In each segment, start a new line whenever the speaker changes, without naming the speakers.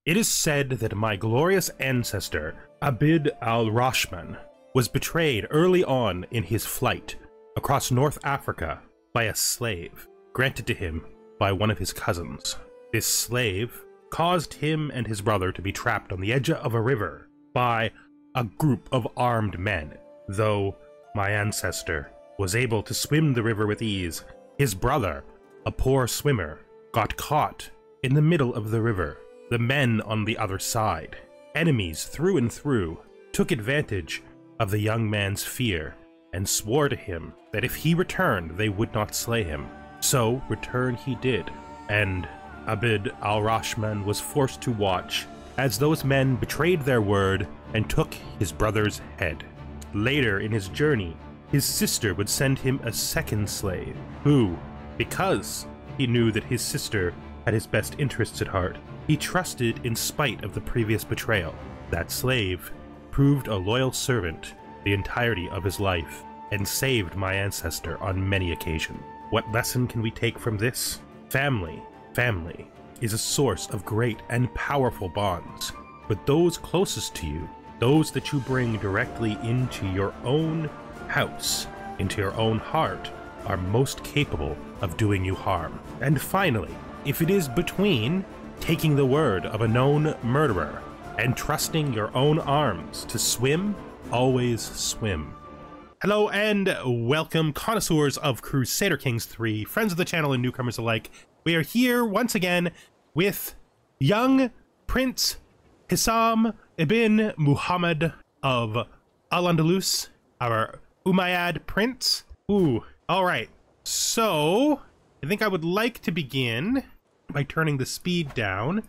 It is said that my glorious ancestor, Abd al-Rahman, was betrayed early on in his flight across North Africa by a slave granted to him by one of his cousins. This slave caused him and his brother to be trapped on the edge of a river by a group of armed men. Though my ancestor was able to swim the river with ease, his brother, a poor swimmer, got caught in the middle of the river. The men on the other side, enemies through and through, took advantage of the young man's fear and swore to him that if he returned, they would not slay him. So return he did, and Abd al-Rahman was forced to watch as those men betrayed their word and took his brother's head. Later in his journey, his sister would send him a second slave, who, because he knew that his sister had his best interests at heart, he trusted in spite of the previous betrayal. That slave proved a loyal servant the entirety of his life and saved my ancestor on many occasions. What lesson can we take from this? Family is a source of great and powerful bonds, but those closest to you, those that you bring directly into your own house, into your own heart, are most capable of doing you harm. And finally, if it is between taking the word of a known murderer and trusting your own arms to swim, always swim. Hello and welcome, connoisseurs of Crusader Kings 3, friends of the channel and newcomers alike. We are here once again with young Prince Hisham ibn Muhammed of Al-Andalus, our Umayyad prince. Ooh, alright. So, I think I would like to begin by turning the speed down.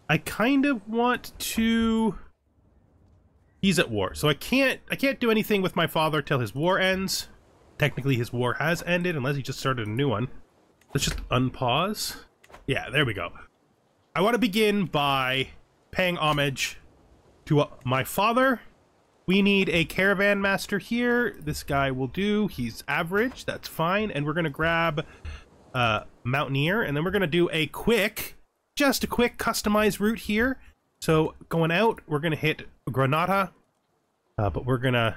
I kind of want to... He's at war, so I can't do anything with my father till his war ends. Technically his war has ended, unless he just started a new one. Let's just unpause. Yeah, there we go. I want to begin by paying homage to my father. We need a caravan master here. This guy will do. He's average, that's fine. And we're going to grab Mountaineer, and then we're going to do a quick, just a quick customized route here. So going out, we're going to hit Granada, but we're going to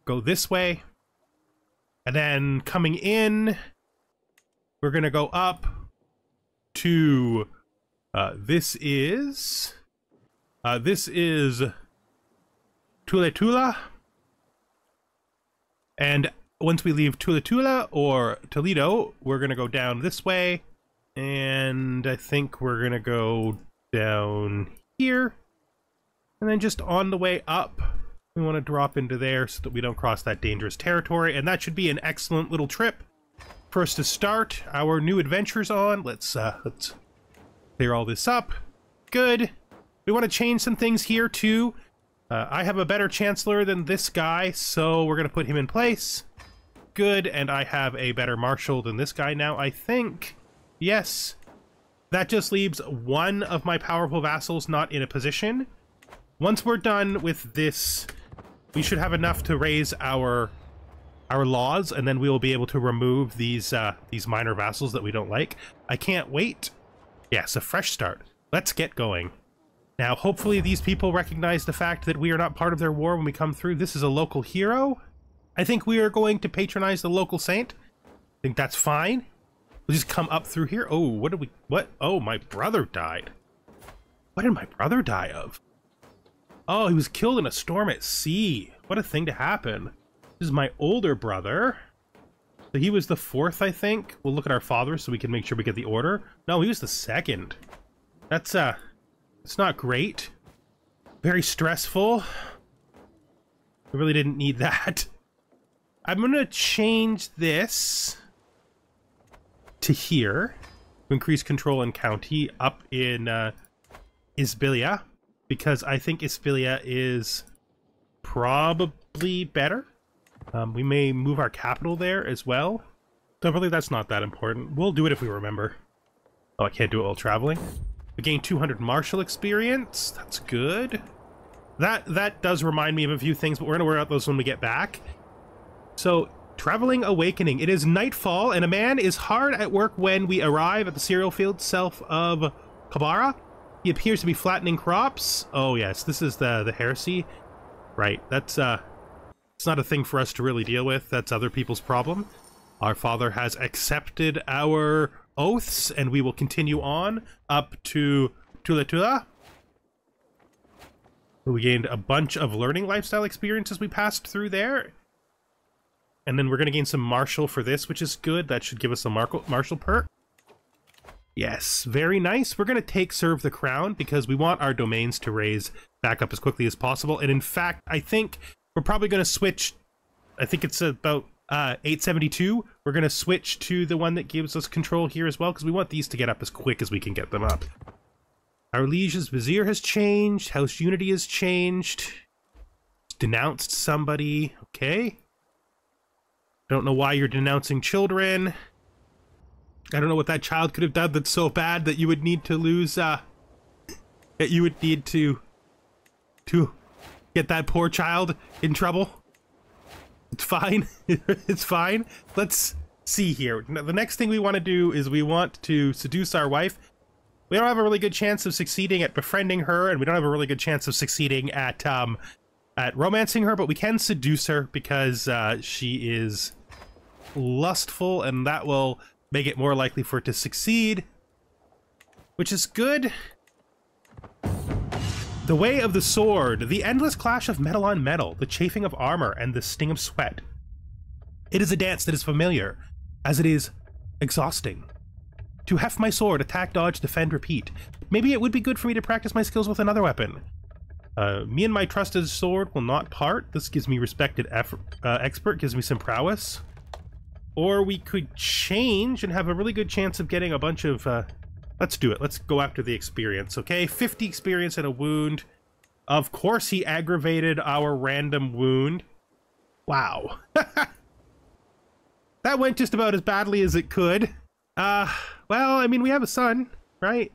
go this way. And then coming in, we're going to go up to, this is Tuletula. And once we leave Tuletula or Toledo, we're going to go down this way. And I think we're going to go down here. And then just on the way up, we want to drop into there so that we don't cross that dangerous territory. And that should be an excellent little trip for us to start our new adventures on. Let's clear all this up. Good. We want to change some things here too. I have a better chancellor than this guy, so we're going to put him in place. Good, and I have a better marshal than this guy now, I think. Yes. That just leaves one of my powerful vassals not in a position. Once we're done with this, we should have enough to raise our laws, and then we will be able to remove these minor vassals that we don't like. I can't wait. Yes, a fresh start. Let's get going. Now, hopefully these people recognize the fact that we are not part of their war when we come through. This is a local hero. I think we are going to patronize the local saint. I think that's fine. We'll just come up through here. Oh, what? Oh, my brother died. What did my brother die of? Oh, he was killed in a storm at sea. What a thing to happen. This is my older brother. So he was the fourth, I think. We'll look at our father so we can make sure we get the order. No, he was the second. That's, it's not great. Very stressful. I really didn't need that. I'm gonna change this to here to increase control in county up in Isbilia, because I think Isbilia is probably better. We may move our capital there as well. So really that's not that important. We'll do it if we remember. Oh, I can't do it while traveling. We gain 200 martial experience. That's good. That does remind me of a few things, but we're gonna worry about those when we get back. So, Traveling Awakening. It is nightfall, and a man is hard at work when we arrive at the cereal field south of Kabara. He appears to be flattening crops. Oh yes, this is the heresy. Right, that's it's not a thing for us to really deal with. That's other people's problem. Our father has accepted our oaths, and we will continue on up to Tula. We gained a bunch of learning lifestyle experiences we passed through there. And then we're going to gain some martial for this, which is good. That should give us a martial perk. Yes, very nice. We're going to take Serve the Crown because we want our domains to raise back up as quickly as possible. And in fact, I think we're probably going to switch. I think it's about 872. We're going to switch to the one that gives us control here as well because we want these to get up as quick as we can get them up. Our liege's vizier has changed. House Unity has changed. Denounced somebody. Okay. Don't know why you're denouncing children. I don't know what that child could have done that's so bad that you would need to lose, that you would need to get that poor child in trouble. It's fine. It's fine. Let's see here. The next thing we want to do is we want to seduce our wife. We don't have a really good chance of succeeding at befriending her, and we don't have a really good chance of succeeding at romancing her, but we can seduce her because she is lustful, and that will make it more likely for it to succeed, which is good. The way of the sword, the endless clash of metal on metal, the chafing of armor, and the sting of sweat. It is a dance that is familiar, as it is exhausting. To heft my sword, attack, dodge, defend, repeat. Maybe it would be good for me to practice my skills with another weapon. Me and my trusted sword will not part. This gives me respected expert, gives me some prowess. Or we could change and have a really good chance of getting a bunch of... let's do it. Let's go after the experience, okay? 50 experience and a wound. Of course he aggravated our random wound. Wow. That went just about as badly as it could. Well, I mean, we have a son, right?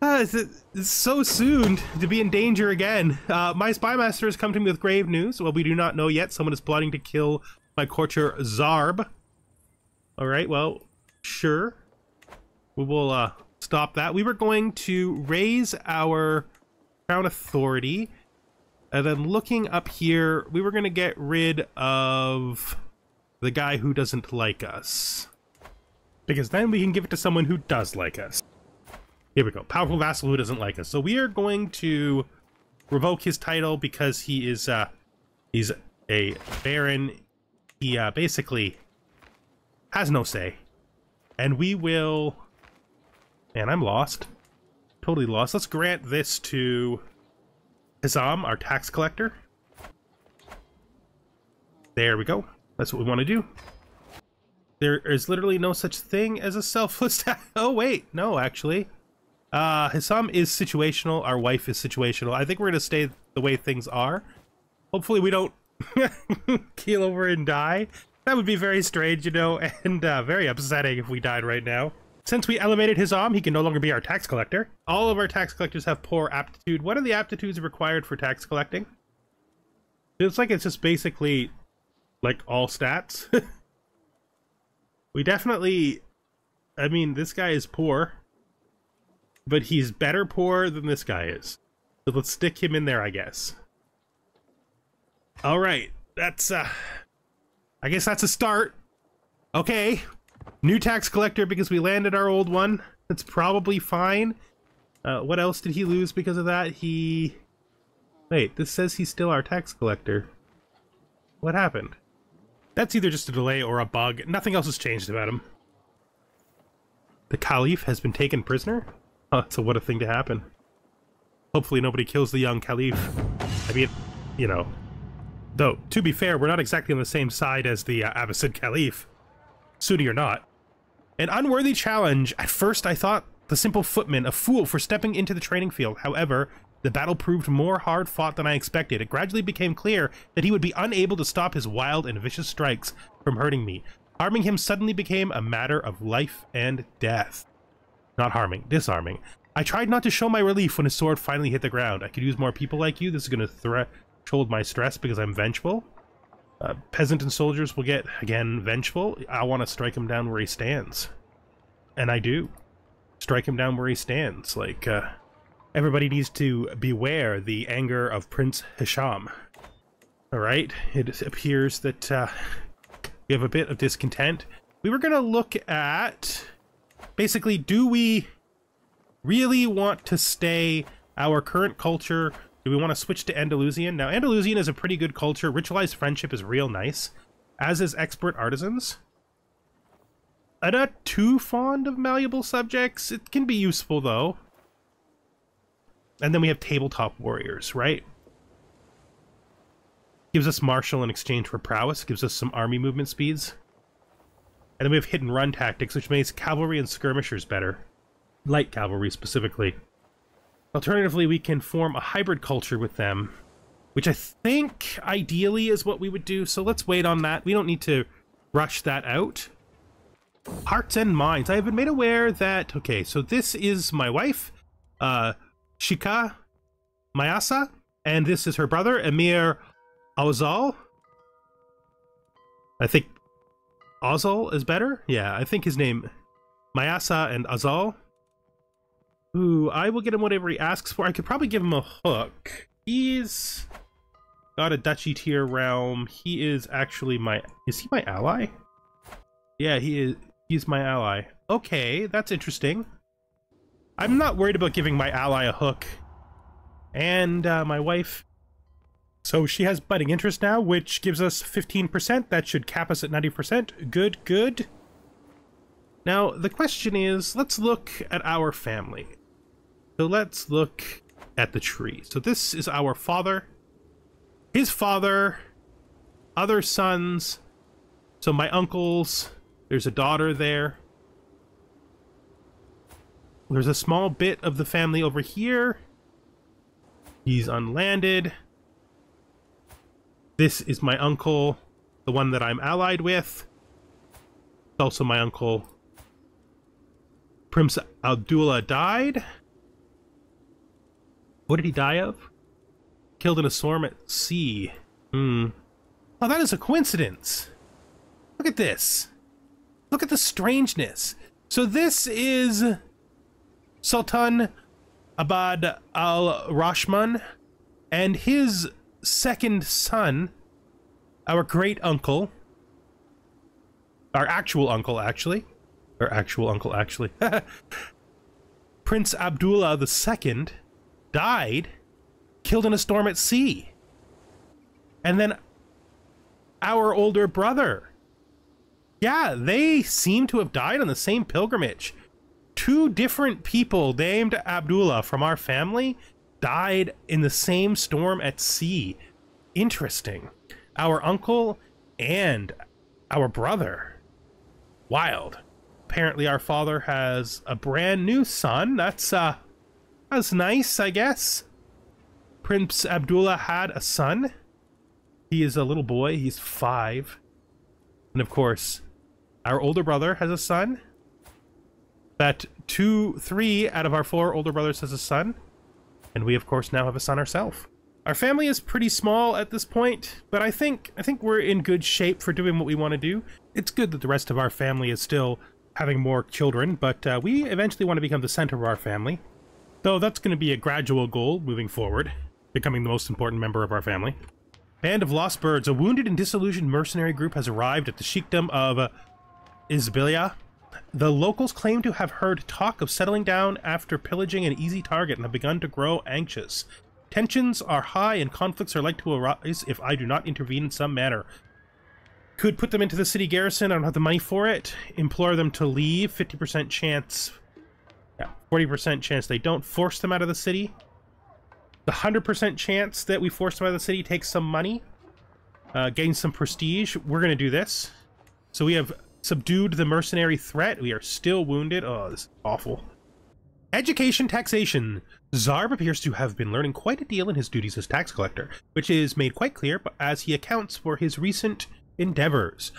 It's so soon to be in danger again. My spy master has come to me with grave news. Well, we do not know yet. Someone is plotting to kill my courtier Zarb. Alright, well, sure. We will stop that. We were going to raise our crown authority. And then looking up here, we were going to get rid of the guy who doesn't like us. Because then we can give it to someone who does like us. Here we go. Powerful vassal who doesn't like us. So we are going to revoke his title because he is, he's a baron. He, basically has no say. And we will... Man, I'm lost. Totally lost. Let's grant this to Hisham, our tax collector. There we go. That's what we want to do. There is literally no such thing as a selfless tax. Oh, wait. No, actually. Hisham is situational. Our wife is situational. I think we're going to stay the way things are. Hopefully we don't keel over and die. That would be very strange, you know, and very upsetting if we died right now. Since we elevated Hisham, he can no longer be our tax collector. All of our tax collectors have poor aptitude. What are the aptitudes required for tax collecting? It's like it's just basically like all stats. We definitely, I mean, this guy is poor, but he's better poor than this guy is. So let's stick him in there, I guess. All right, that's, I guess that's a start. Okay, new tax collector because we landed our old one. That's probably fine. What else did he lose because of that? Wait, this says he's still our tax collector. What happened? That's either just a delay or a bug. Nothing else has changed about him. The Caliph has been taken prisoner? Oh, so what a thing to happen. Hopefully nobody kills the young Caliph. I mean, you know. Though, to be fair, we're not exactly on the same side as the Abbasid Caliph. Sunni or not. An unworthy challenge. At first I thought the simple footman a fool for stepping into the training field. However, the battle proved more hard-fought than I expected. It gradually became clear that he would be unable to stop his wild and vicious strikes from hurting me. Harming him suddenly became a matter of life and death. Not harming, disarming. I tried not to show my relief when his sword finally hit the ground. I could use more people like you. This is going to threshold my stress because I'm vengeful. Peasant and soldiers will get, again, vengeful. I want to strike him down where he stands. And I do. Strike him down where he stands. Like, everybody needs to beware the anger of Prince Hisham. Alright, it appears that we have a bit of discontent. We were going to look at, basically, do we really want to stay our current culture? Do we want to switch to Andalusian? Now, Andalusian is a pretty good culture. Ritualized friendship is real nice, as is expert artisans. I'm not too fond of malleable subjects. It can be useful, though. And then we have tabletop warriors, right? Gives us martial in exchange for prowess. Gives us some army movement speeds. And then we have hit and run tactics, which makes cavalry and skirmishers better. Light cavalry, specifically. Alternatively, we can form a hybrid culture with them, which I think, ideally, is what we would do. So let's wait on that. We don't need to rush that out. Hearts and minds. I have been made aware that... Okay, so this is my wife, Sheik Mayasa, and this is her brother, Emir Awzal. I think Awzal is better? Yeah, I think his name, Mayasa and Awzal. Ooh, I will get him whatever he asks for. I could probably give him a hook. He's got a duchy tier realm. He is actually my... Is he my ally? Yeah, he is. He's my ally. Okay, that's interesting. I'm not worried about giving my ally a hook. And my wife... So she has budding interest now, which gives us 15%. That should cap us at 90%. Good, good. Now, the question is, let's look at our family. So let's look at the tree. So this is our father. His father. Other sons. So my uncles. There's a daughter there. There's a small bit of the family over here. He's unlanded. This is my uncle, the one that I'm allied with. Also my uncle. Prince Abdullah died. What did he die of? Killed in a storm at sea. Oh, that is a coincidence. Look at this. Look at the strangeness. So this is Sultan Abad al-Rahman and his second son, our great uncle, our actual uncle, actually. Prince Abdullah II died, killed in a storm at sea. And then our older brother. Yeah, they seem to have died on the same pilgrimage. Two different people named Abdullah from our family died in the same storm at sea. Interesting. Our uncle and our brother. Wild. Apparently our father has a brand new son. That's nice, I guess. Prince Abdullah had a son. He is a little boy. He's 5. And of course, our older brother has a son. That 3 out of our 4 older brothers has a son. And we, of course, now have a son ourselves. Our family is pretty small at this point, but I think we're in good shape for doing what we want to do. It's good that the rest of our family is still having more children, but we eventually want to become the center of our family. So that's going to be a gradual goal moving forward, becoming the most important member of our family. Band of Lost Birds. A wounded and disillusioned mercenary group has arrived at the Sheikdom of Isbilia. The locals claim to have heard talk of settling down after pillaging an easy target and have begun to grow anxious. Tensions are high and conflicts are likely to arise if I do not intervene in some manner. Could put them into the city garrison. I don't have the money for it. Implore them to leave. 50% chance. Yeah, 40% chance they don't. Force them out of the city. The 100% chance that we force them out of the city takes some money. Gain some prestige. We're going to do this. So we have subdued the mercenary threat. We are still wounded. Oh, this is awful. Education taxation. Zarb appears to have been learning quite a deal in his duties as tax collector, which is made quite clear as he accounts for his recent endeavors.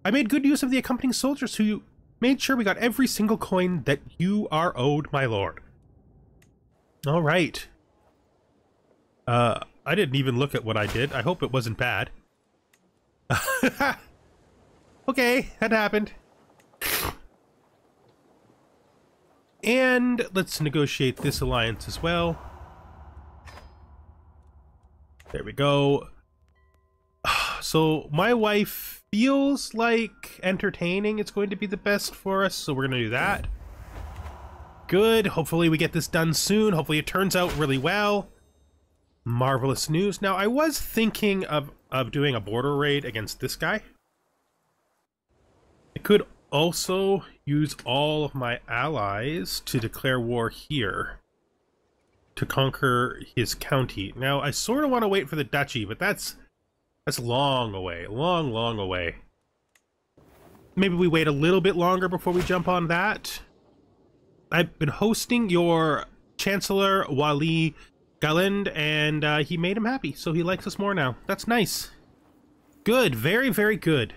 I made good use of the accompanying soldiers who made sure we got every single coin that you are owed, my lord. All right. I didn't even look at what I did. I hope it wasn't bad. Okay, that happened. And let's negotiate this alliance as well. There we go. So my wife feels like entertaining is going to be the best for us, so we're going to do that. Good. Hopefully we get this done soon. Hopefully it turns out really well. Marvelous news. Now, I was thinking of doing a border raid against this guy. I could also use all of my allies to declare war here to conquer his county. Now, I sort of want to wait for the duchy, but that's long away. Long away. Maybe we wait a little bit longer before we jump on that. I've been hosting your Chancellor Wali Galand, and he made him happy, so he likes us more now. That's nice. Good. Very, very good.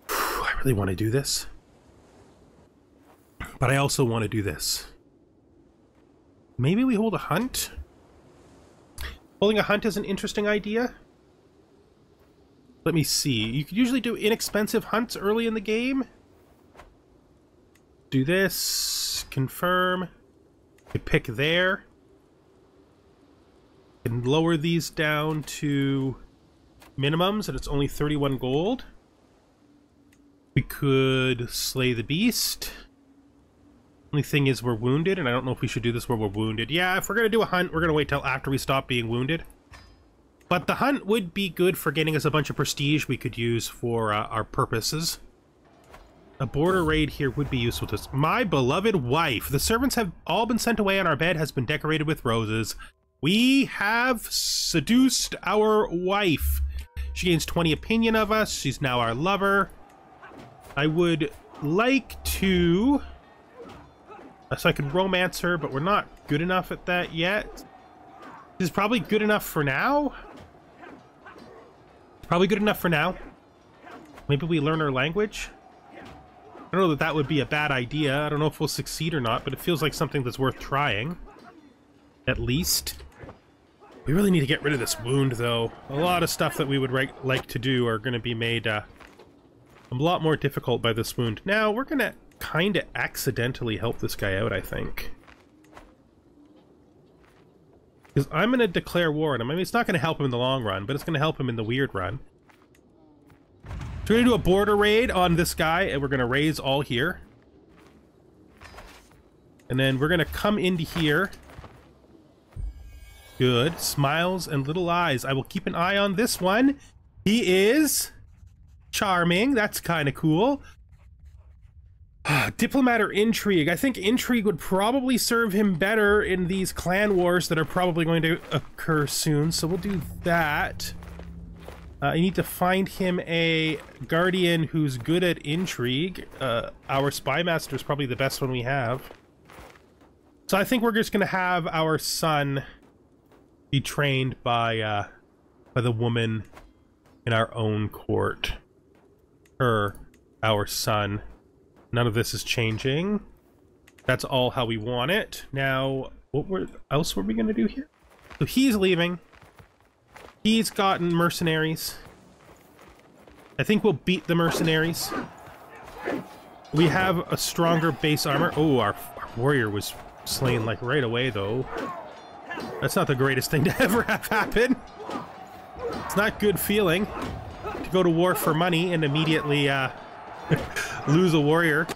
Whew, I really want to do this. But I also want to do this. Maybe we hold a hunt? Holding a hunt is an interesting idea. Let me see. You could usually do inexpensive hunts early in the game. Do this. Confirm. You pick there. And lower these down to minimums, and it's only 31 gold. We could slay the beast. Only thing is we're wounded, and I don't know if we should do this where we're wounded. Yeah, if we're going to do a hunt, we're going to wait till after we stop being wounded. But the hunt would be good for getting us a bunch of prestige we could use for our purposes. A border raid here would be useful to us. My beloved wife. The servants have all been sent away, and our bed has been decorated with roses. We have seduced our wife. She gains 20 opinion of us. She's now our lover. I would like to... So I could romance her, but we're not good enough at that yet. This is probably good enough for now. Probably good enough for now. Maybe we learn her language. I don't know that that would be a bad idea. I don't know if we'll succeed or not, but it feels like something that's worth trying. At least. We really need to get rid of this wound, though. A lot of stuff that we would like to do are going to be made a lot more difficult by this wound. Now, we're going to kind of accidentally help this guy out, I think. Because I'm going to declare war on him. I mean, it's not going to help him in the long run, but it's going to help him in the weird run. So we're going to do a border raid on this guy, and we're going to raise all here. And then we're going to come into here. Good. Smiles and little eyes. I will keep an eye on this one. He is charming. That's kind of cool. Diplomat or intrigue. I think intrigue would probably serve him better in these clan wars that are probably going to occur soon. So we'll do that. I need to find him a guardian who's good at intrigue. Our spy master is probably the best one we have. So I think we're just going to have our son be trained by the woman in our own court. Our son. None of this is changing. That's all how we want it. Now, what else were we going to do here? So he's leaving. He's gotten mercenaries. I think we'll beat the mercenaries. We have a stronger base armor. Oh, our warrior was slain like right away, though. That's not the greatest thing to ever have happen. It's not good feeling to go to war for money and immediately lose a warrior.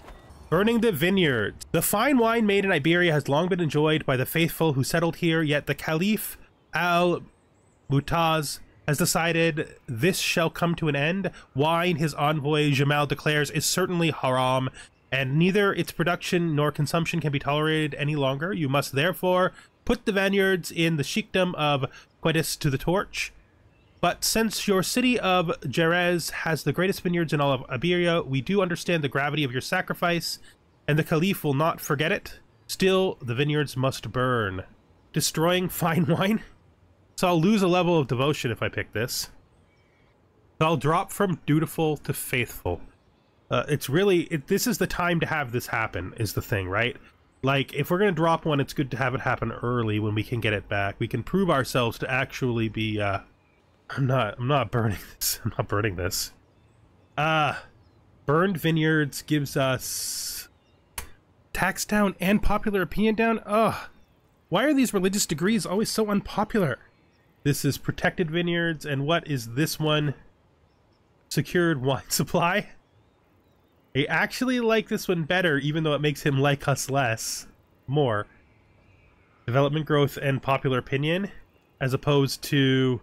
Burning the vineyards. The fine wine made in Iberia has long been enjoyed by the faithful who settled here, yet the Caliph Al-Mutaz has decided this shall come to an end. Wine, his envoy Jamal declares, is certainly haram, and neither its production nor consumption can be tolerated any longer. You must therefore put the vineyards in the sheikdom of Quedis to the torch. But since your city of Jerez has the greatest vineyards in all of Iberia, we do understand the gravity of your sacrifice, and the Caliph will not forget it. Still, the vineyards must burn. Destroying fine wine? So I'll lose a level of devotion if I pick this. So I'll drop from dutiful to faithful. It's really... this is the time to have this happen, is the thing, right? Like, if we're going to drop one, it's good to have it happen early when we can get it back. We can prove ourselves to actually be... I'm not burning this. I'm not burning this. Burned vineyards gives us tax down and popular opinion down? Ugh. Why are these religious degrees always so unpopular? This is protected vineyards, and what is this one? Secured wine supply. I actually like this one better, even though it makes him like us less. More. Development growth and popular opinion, as opposed to...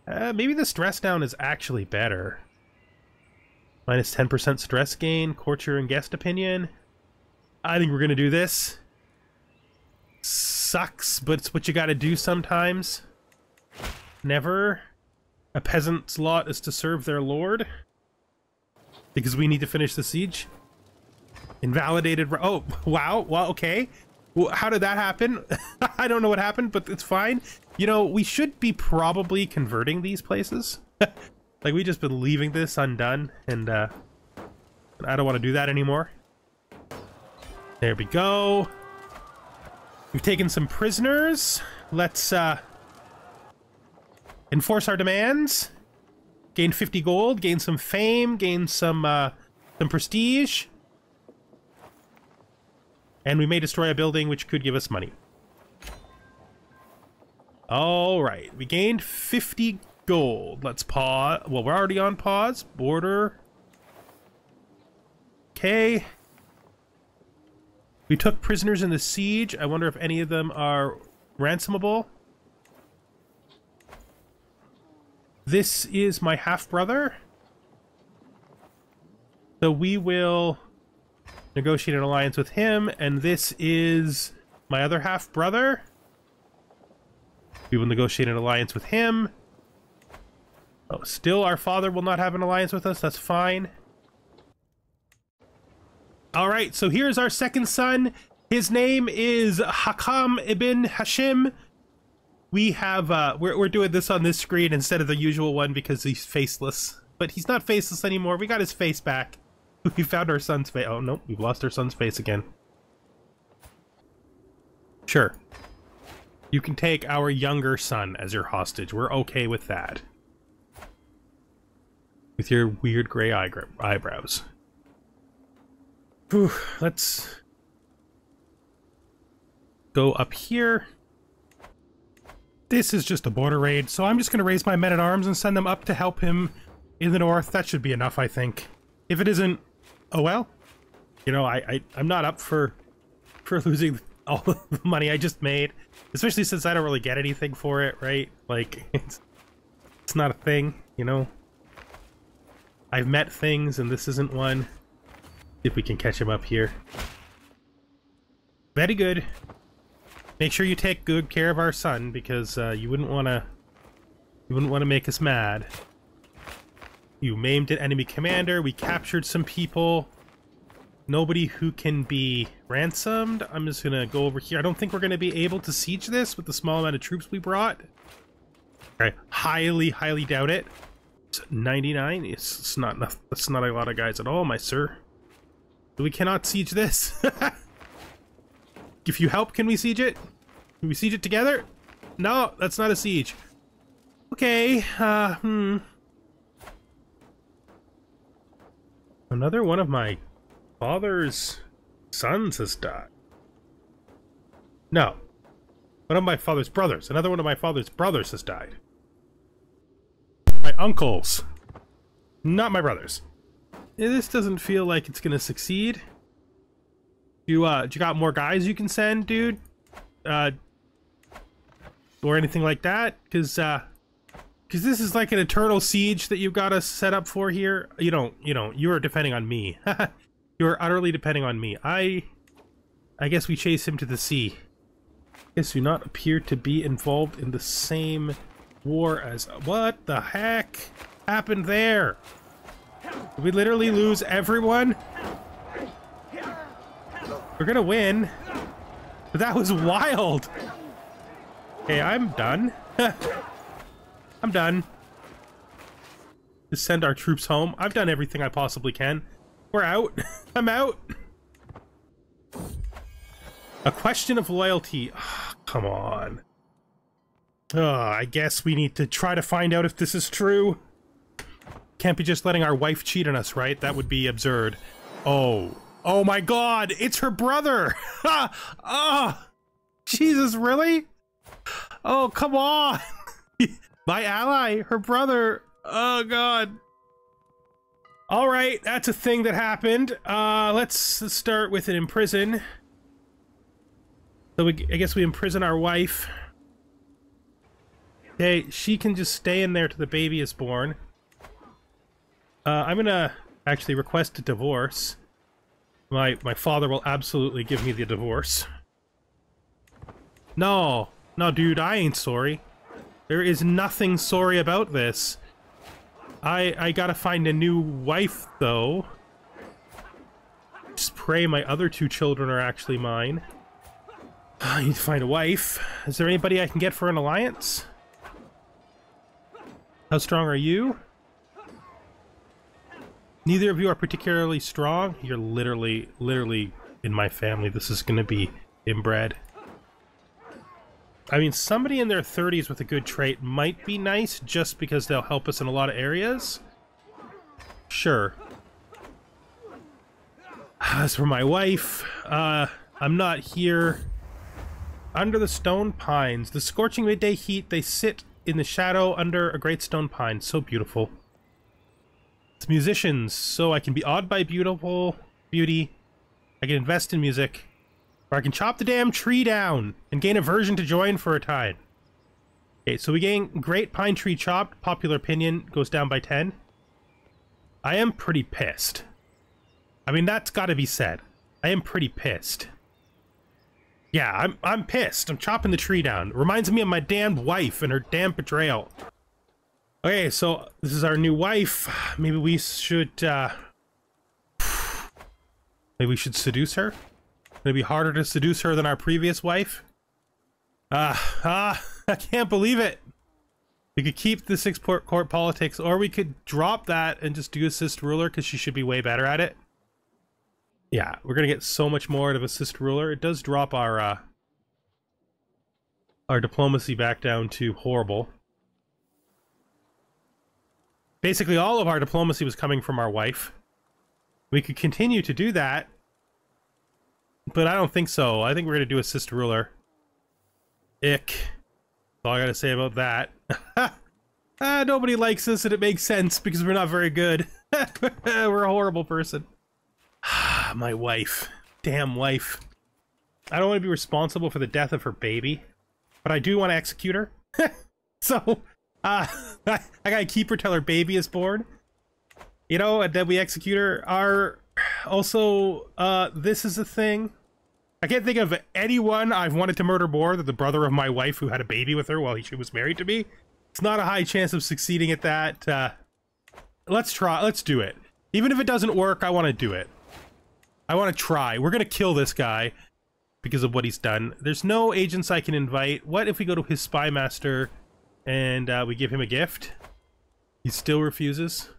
maybe the stress down is actually better. Minus 10% stress gain, courtier and guest opinion. I think we're gonna do this. Sucks, but it's what you gotta do sometimes. Never. A peasant's lot is to serve their lord. Because we need to finish the siege. Invalidated. Oh, wow. Well, okay. Well, how did that happen? I don't know what happened, but it's fine. You know, we should be probably converting these places. Like, we just been leaving this undone, and I don't want to do that anymore. There we go. We've taken some prisoners. Let's enforce our demands. Gain 50 gold, gain some fame, gain some prestige. And we may destroy a building, which could give us money. Alright, we gained 50 gold. Let's pause. Well, we're already on pause. Border. Okay. We took prisoners in the siege. I wonder if any of them are ransomable. This is my half-brother. So we will negotiate an alliance with him, and this is my other half-brother. We will negotiate an alliance with him. Oh, still our father will not have an alliance with us. That's fine. Alright, so here's our second son. His name is Hakam ibn Hisham. We have, we're doing this on this screen instead of the usual one because he's faceless. But he's not faceless anymore. We got his face back. We found our son's face. Oh, nope. We've lost our son's face again. Sure. You can take our younger son as your hostage. We're okay with that. With your weird gray eyebrows. Whew, let's go up here. This is just a border raid, so I'm just going to raise my men-at-arms and send them up to help him in the north. That should be enough, I think. If it isn't, oh well. You know, I'm not up for losing all the money I just made. Especially since I don't really get anything for it, right? Like, it's not a thing, you know? I've met things, and this isn't one. See if we can catch him up here. Very good. Make sure you take good care of our son, because you wouldn't want to make us mad. You maimed an enemy commander. We captured some people. Nobody who can be ransomed. I'm just gonna go over here. I don't think we're gonna be able to siege this with the small amount of troops we brought. I highly doubt it. It's 99. It's not enough. That's not a lot of guys at all, my sir. We cannot siege this. If you help, can we siege it? Can we siege it together? No, that's not a siege. Okay, Another one of my father's sons has died. No. One of my father's brothers. Another one of my father's brothers has died. My uncles. Not my brothers. This doesn't feel like it's gonna succeed. You got more guys you can send, dude? Or anything like that? Because this is like an eternal siege that you've got us set up for here. You don't, you are depending on me. You are utterly depending on me. I guess we chase him to the sea. Guess do not appear to be involved in the same war as... What the heck happened there? Did we literally lose everyone? We're gonna win. But that was wild. Okay, I'm done. I'm done. Just send our troops home. I've done everything I possibly can. We're out. I'm out. A question of loyalty. Oh, come on. Oh, I guess we need to try to find out if this is true. Can't be just letting our wife cheat on us, right? That would be absurd. Oh, Oh my god, it's her brother! Oh, Jesus, really? Oh, come on! My ally, her brother. Oh god. Alright, that's a thing that happened. Let's start with an imprison. So I guess we imprison our wife. Okay, she can just stay in there till the baby is born. I'm gonna actually request a divorce. My father will absolutely give me the divorce. No, dude, I ain't sorry. There is nothing sorry about this. I gotta find a new wife, though. Just pray my other 2 children are actually mine. I need to find a wife. Is there anybody I can get for an alliance? How strong are you? Neither of you are particularly strong. You're literally in my family. This is gonna be inbred. I mean, somebody in their 30s with a good trait might be nice, just because they'll help us in a lot of areas. Sure. As for my wife, I'm not here. Under the stone pines, the scorching midday heat, they sit in the shadow under a great stone pine. So beautiful. It's musicians, so I can be awed by beauty. I can invest in music. Or I can chop the damn tree down and gain aversion to join for a time. Okay, so we gain great pine tree chopped. Popular opinion goes down by 10. I am pretty pissed. I mean, that's gotta be said. I am pretty pissed. Yeah, I'm pissed. I'm chopping the tree down. Reminds me of my damned wife and her damn betrayal. Okay, so this is our new wife. Maybe we should, maybe we should seduce her? It'd be harder to seduce her than our previous wife. I can't believe it. We could keep the 6 court politics, or we could drop that and just do assist ruler, because she should be way better at it. Yeah, we're gonna get so much more out of assist ruler. It does drop our diplomacy back down to horrible. Basically, all of our diplomacy was coming from our wife. We could continue to do that, but I don't think so. I think we're gonna do assist ruler. Ick. That's all I gotta say about that. Nobody likes us, and it makes sense because we're not very good. We're a horrible person. My wife. Damn wife. I don't want to be responsible for the death of her baby, but I do want to execute her. So, I gotta keep her till her baby is born. You know, and then we execute her. Also, this is a thing. I can't think of anyone I've wanted to murder more than the brother of my wife who had a baby with her while she was married to me. It's not a high chance of succeeding at that. Let's try. Let's do it. Even if it doesn't work, I want to do it. I want to try. We're going to kill this guy because of what he's done. There's no agents I can invite. What if we go to his spy master and we give him a gift? He still refuses.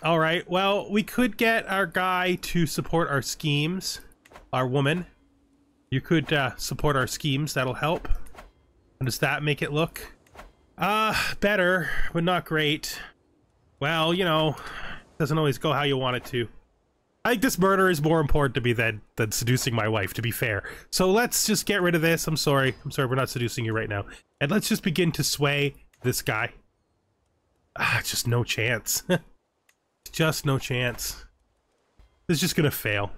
Alright, well, we could get our guy to support our schemes. Our woman. You could support our schemes. That'll help. How does that make it look? Better, but not great. Well, you know, doesn't always go how you want it to. I think this murder is more important to me than seducing my wife, to be fair. So let's just get rid of this. I'm sorry, we're not seducing you right now. And let's just begin to sway this guy. Just no chance. Just no chance. This is just gonna fail.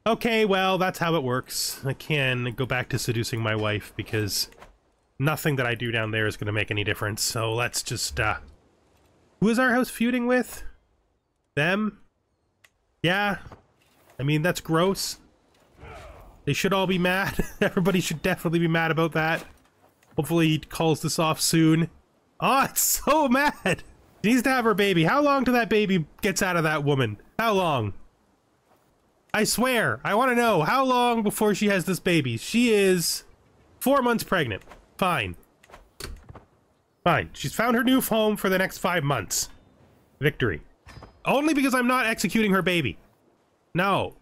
Okay, well, that's how it works. I can go back to seducing my wife because nothing that I do down there is gonna make any difference. So let's just, who is our house feuding with? Them? Yeah, I mean, that's gross. They should all be mad. Everybody should definitely be mad about that. Hopefully he calls this off soon. Oh, it's so mad. She needs to have her baby. How long till that baby gets out of that woman? How long? I swear, I want to know how long before she has this baby. She is 4 months pregnant. Fine. Fine. She's found her new home for the next 5 months. Victory. Only because I'm not executing her baby. No.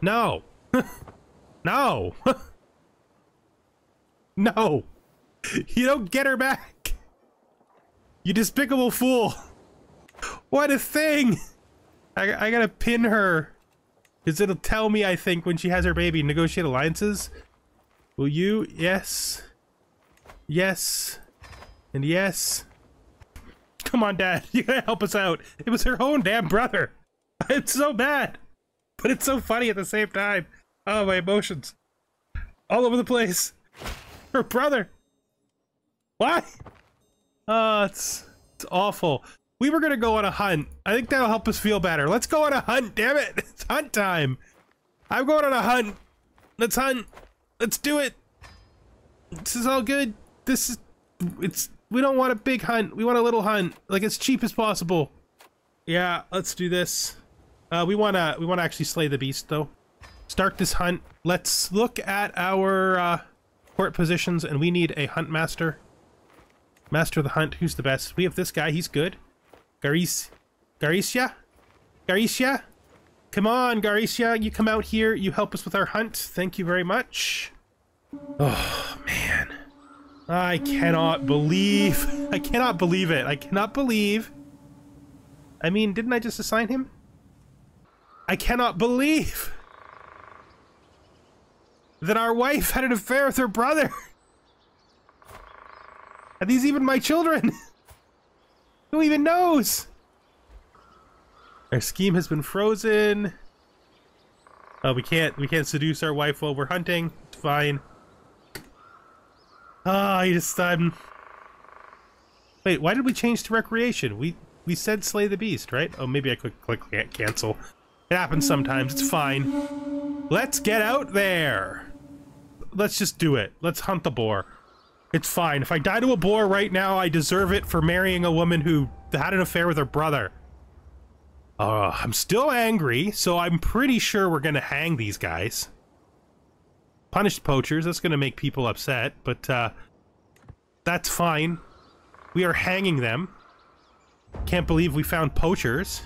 No. No. No. You don't get her back. You despicable fool. What a thing. I gotta pin her Because it'll tell me, I think, when she has her baby, negotiate alliances. Will you? Yes. Yes. And yes. Come on, Dad. You gotta help us out. It was her own damn brother. It's so bad. But it's so funny at the same time. Oh, my emotions. All over the place. Her brother. Why? Oh, it's awful. We were gonna go on a hunt. I think that'll help us feel better. Let's go on a hunt, damn it. It's hunt time. I'm going on a hunt. Let's hunt. Let's do it. This is all good. We don't want a big hunt. We want a little hunt. Like, as cheap as possible. Yeah, let's do this. We wanna actually slay the beast, though. Start this hunt. Let's look at our court positions, and we need a hunt master. Master of the hunt. Who's the best? We have this guy. He's good. Garicia? Come on, Garicia. You come out here. You help us with our hunt. Thank you very much. Oh, man. I cannot believe it. I cannot believe. I mean, didn't I just assign him? I cannot believe that our wife had an affair with her brother. Are these even my children? Who even knows? Our scheme has been frozen. Oh, we can't seduce our wife while we're hunting. It's fine. Ah, you just wait, why did we change to recreation? We said slay the beast, right? Oh, maybe I click cancel. It happens sometimes. It's fine. Let's get out there. Let's just do it. Let's hunt the boar. It's fine. If I die to a boar right now, I deserve it for marrying a woman who had an affair with her brother. I'm still angry, so I'm pretty sure we're gonna hang these guys. Punished poachers, that's gonna make people upset, but that's fine. We are hanging them. Can't believe we found poachers.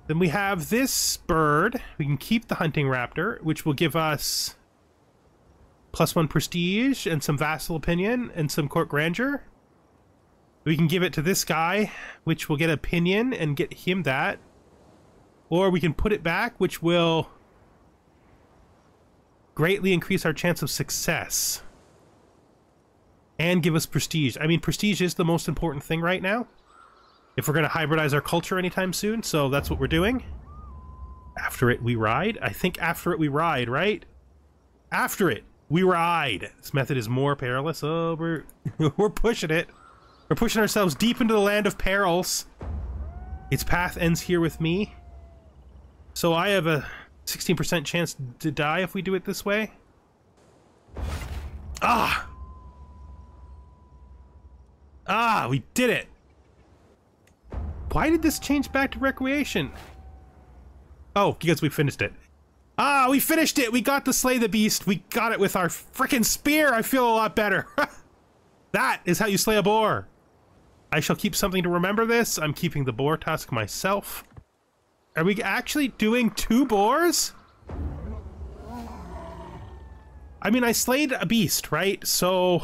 Then we have this bird. We can keep the hunting raptor, which will give us +1 prestige and some vassal opinion and some court grandeur. We can give it to this guy, which will get opinion and get him that. Or we can put it back, which will greatly increase our chance of success. And give us prestige. I mean, prestige is the most important thing right now. If we're going to hybridize our culture anytime soon, so that's what we're doing. After it, we ride. I think after it, we ride, right? After it, we ride. This method is more perilous. Oh, we're pushing it. We're pushing ourselves deep into the land of perils. Its path ends here with me. So I have a 16% chance to die if we do it this way. Ah! Ah, we did it! Why did this change back to recreation? Oh, because we finished it. Ah, we finished it! We got to slay the beast! We got it with our frickin' spear! I feel a lot better! That is how you slay a boar! I shall keep something to remember this. I'm keeping the boar tusk myself. Are we actually doing 2 boars? I mean, I slayed a beast, right? So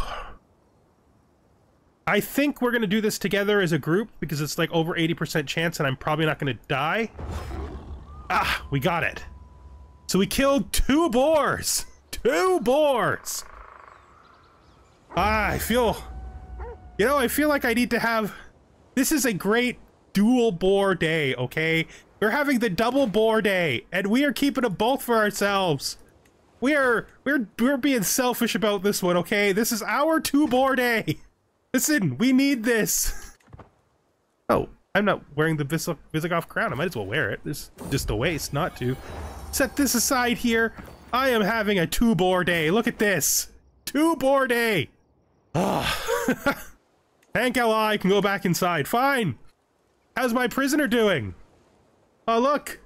I think we're gonna do this together as a group because it's like over 80% chance and I'm probably not gonna die. Ah, we got it. So we killed 2 boars! 2 boars! Ah, I feel... You know, I feel like I need to have... This is a great dual boar day, okay? We're having the double boar day, and we are keeping them both for ourselves. We're being selfish about this one, okay? This is our 2 boar day. Listen, we need this. Oh, I'm not wearing the Visigoth crown. I might as well wear it. It's just a waste not to. Set this aside here. I am having a 2 boar day. Look at this. 2 boar day. Ah. Hank Ally can go back inside. Fine. How's my prisoner doing? Oh, look.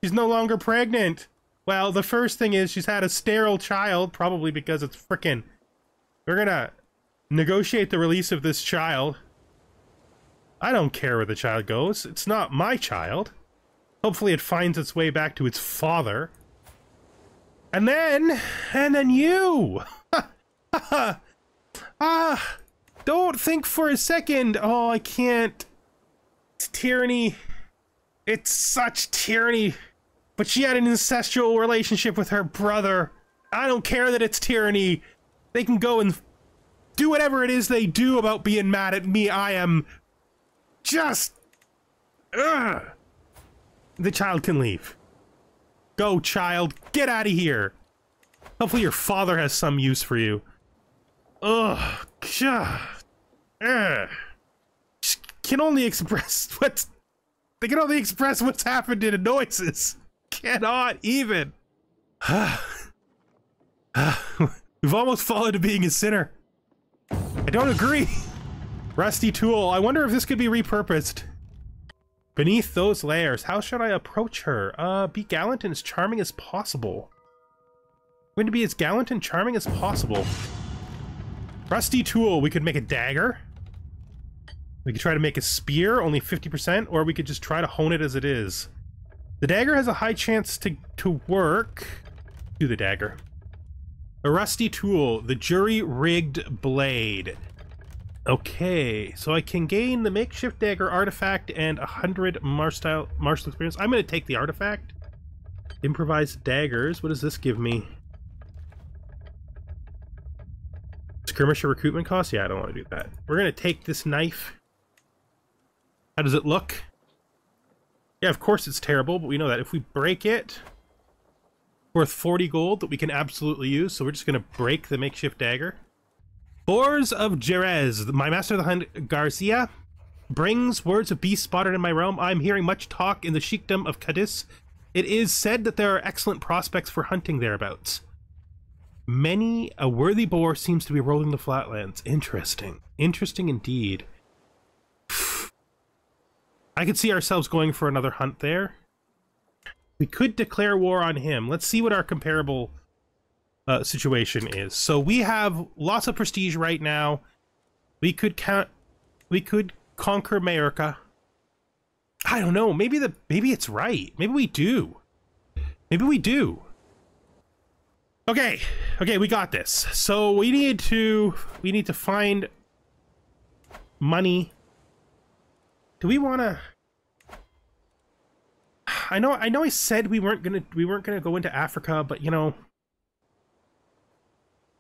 She's no longer pregnant. Well, the first thing is she's had a sterile child, probably because it's frickin'... We're gonna negotiate the release of this child. I don't care where the child goes. It's not my child. Hopefully it finds its way back to its father. And then you! Ah! Don't think for a second! Oh, I can't. It's tyranny. It's such tyranny. but she had an incestual relationship with her brother. I don't care that it's tyranny. They can go and do whatever it is they do about being mad at me. I am just... Ugh. The child can leave. Go, child. Get out of here. Hopefully your father has some use for you. Ugh. God. Ugh. Can only express what's... They can only express what's happened in noises. Cannot even. We've almost fallen to being a sinner. I don't agree. Rusty tool. I wonder if this could be repurposed. Beneath those layers, how should I approach her? Be gallant and as charming as possible. I'm going to be as gallant and charming as possible. Rusty tool. We could make a dagger. We could try to make a spear, only 50%, or we could just try to hone it as it is. The dagger has a high chance to work. Do the dagger. A rusty tool, the jury-rigged blade. Okay, so I can gain the makeshift dagger artifact and 100 martial experience. I'm going to take the artifact. Improvised daggers. What does this give me? Skirmisher recruitment cost? Yeah, I don't want to do that. We're going to take this knife. How does it look? Yeah, of course it's terrible, but we know that. If we break it, worth 40 gold that we can absolutely use, so we're just going to break the makeshift dagger. Boars of Jerez, my master of the hunt, Garcia, brings words of beasts spotted in my realm. I'm hearing much talk in the Sheikdom of Cadiz. It is said that there are excellent prospects for hunting thereabouts. Many a worthy boar seems to be rolling the flatlands. Interesting. Interesting indeed. I could see ourselves going for another hunt there. We could declare war on him. Let's see what our comparable situation is. So we have lots of prestige right now. We could conquer America. I don't know. Maybe it's right. Maybe we do. Maybe we do. Okay. Okay, we got this. So we need to find money. Do we want to... I know I said we weren't gonna go into Africa, but you know,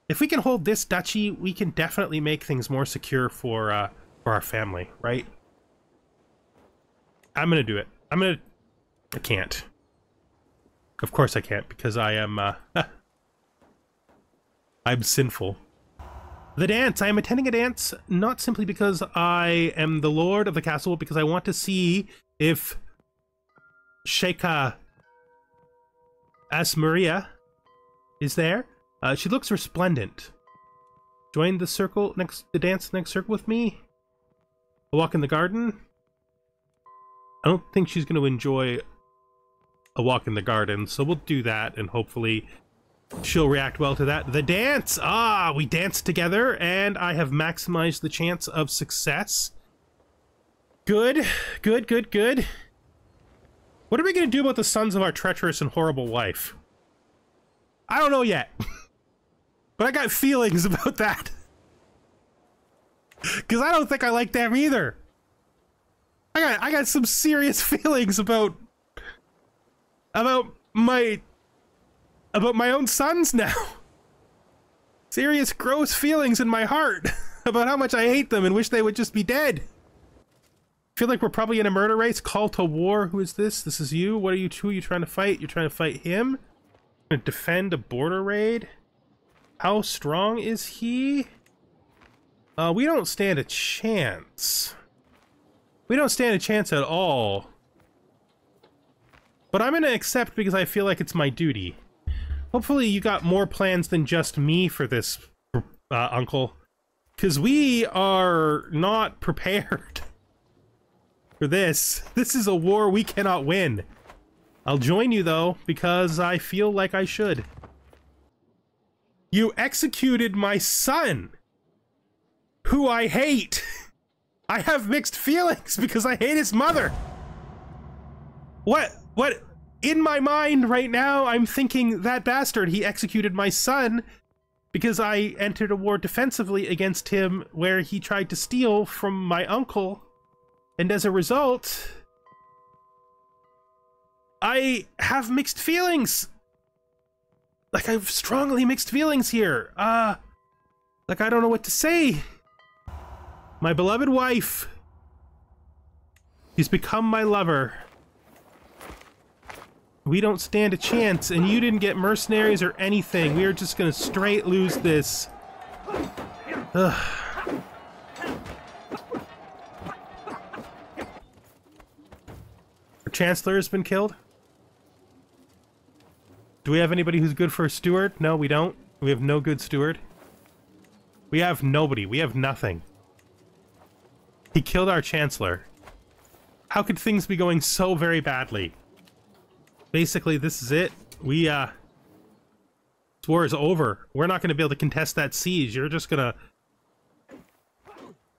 if we can hold this duchy, we can definitely make things more secure for our family, right? I'm gonna do it. I can't. Of course I can't, because I am I'm sinful. The dance. I am attending a dance not simply because I am the lord of the castle, but because I want to see if Sheik Asmaria is there. She looks resplendent. Join the circle the dance next circle with me. A walk in the garden. I don't think she's going to enjoy a walk in the garden, so we'll do that, and hopefully she'll react well to that. The dance! Ah, we danced together, and I have maximized the chance of success. Good, good, good, good. What are we going to do about the sons of our treacherous and horrible wife? I don't know yet. But I got feelings about that. Because I don't think I like them either. I got some serious feelings about my own sons now. Serious, gross feelings in my heart about how much I hate them and wish they would just be dead. I feel like we're probably in a murder race. Call to war. Who is this? This is you. What are you two? You trying to fight? You're trying to fight him? Gonna defend a border raid? How strong is he? We don't stand a chance. We don't stand a chance at all. But I'm gonna accept because I feel like it's my duty. Hopefully you got more plans than just me for this, uncle. Because we are not prepared for this. This is a war we cannot win. I'll join you though, because I feel like I should. You executed my son, who I hate. I have mixed feelings because I hate his mother. What? In my mind right now, I'm thinking that bastard, he executed my son because I entered a war defensively against him where he tried to steal from my uncle. And as a result, I have mixed feelings. Like, I have strongly mixed feelings here. Like, I don't know what to say. My beloved wife. She's become my lover. We don't stand a chance, and you didn't get mercenaries or anything. We are just gonna straight lose this. Ugh. Our Chancellor has been killed. Do we have anybody who's good for a steward? No, we don't. We have no good steward. We have nobody. We have nothing. He killed our Chancellor. How could things be going so very badly? Basically, this is it. This war is over. We're not going to be able to contest that siege. You're just going to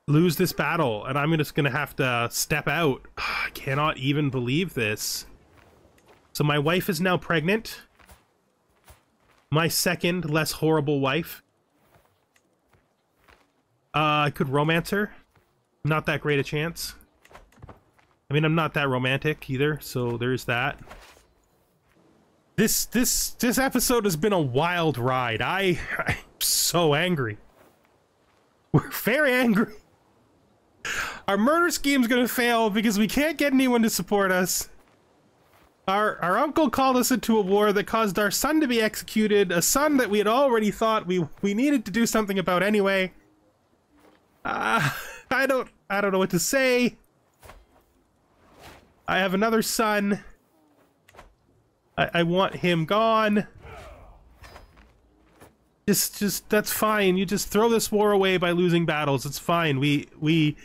lose this battle, and I'm just going to have to step out. I cannot even believe this. So my wife is now pregnant. My second, less horrible wife. I could romance her. Not that great a chance. I mean, I'm not that romantic either, so there's that. This episode has been a wild ride. I'm so angry. We're very angry. Our murder scheme's gonna fail because we can't get anyone to support us. Our uncle called us into a war that caused our son to be executed, a son that we had already thought we needed to do something about anyway. I don't know what to say. I have another son. I want him gone. Just that's fine. You just throw this war away by losing battles. It's fine. We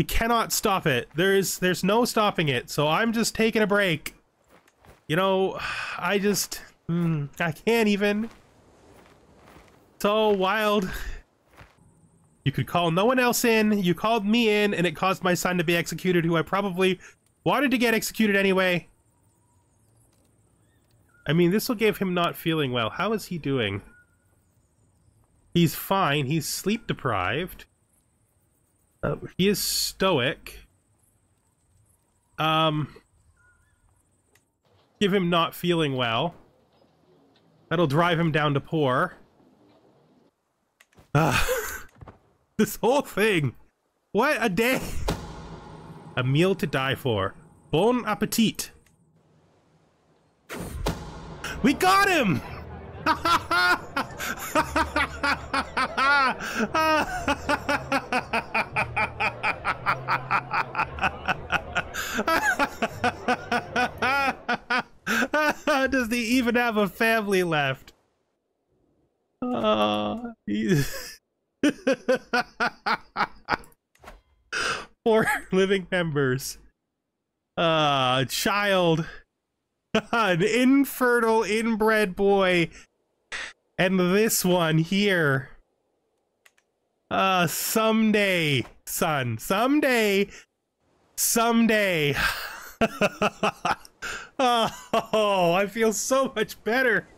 cannot stop it. There's no stopping it. So I'm just taking a break. You know, I can't even. So wild. You could call no one else in. You called me in, and it caused my son to be executed, who I probably wanted to get executed anyway. I mean, this will give him not feeling well. How is he doing? He's fine. He's sleep deprived. He is stoic. Give him not feeling well. That'll drive him down to poor. This whole thing. What a day. A meal to die for. Bon appetit. We got him! Does he even have a family left? Poor living members. Child. An infertile, inbred boy. And this one here. Someday, son. Someday. Someday. Oh, I feel so much better.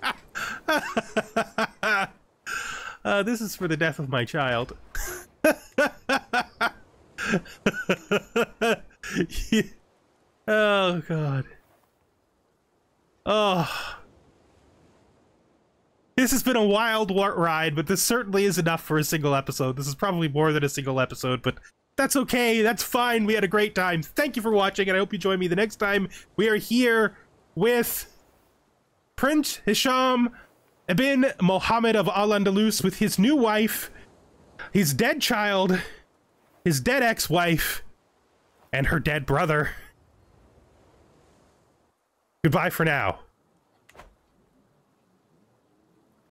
This is for the death of my child. Oh, God. Oh. This has been a wild ride, but this certainly is enough for a single episode. This is probably more than a single episode, but that's okay. That's fine. We had a great time. Thank you for watching, and I hope you join me the next time we are here with Prince Hisham ibn Muhammed of Al-Andalus with his new wife, his dead child, his dead ex-wife, and her dead brother. Goodbye for now.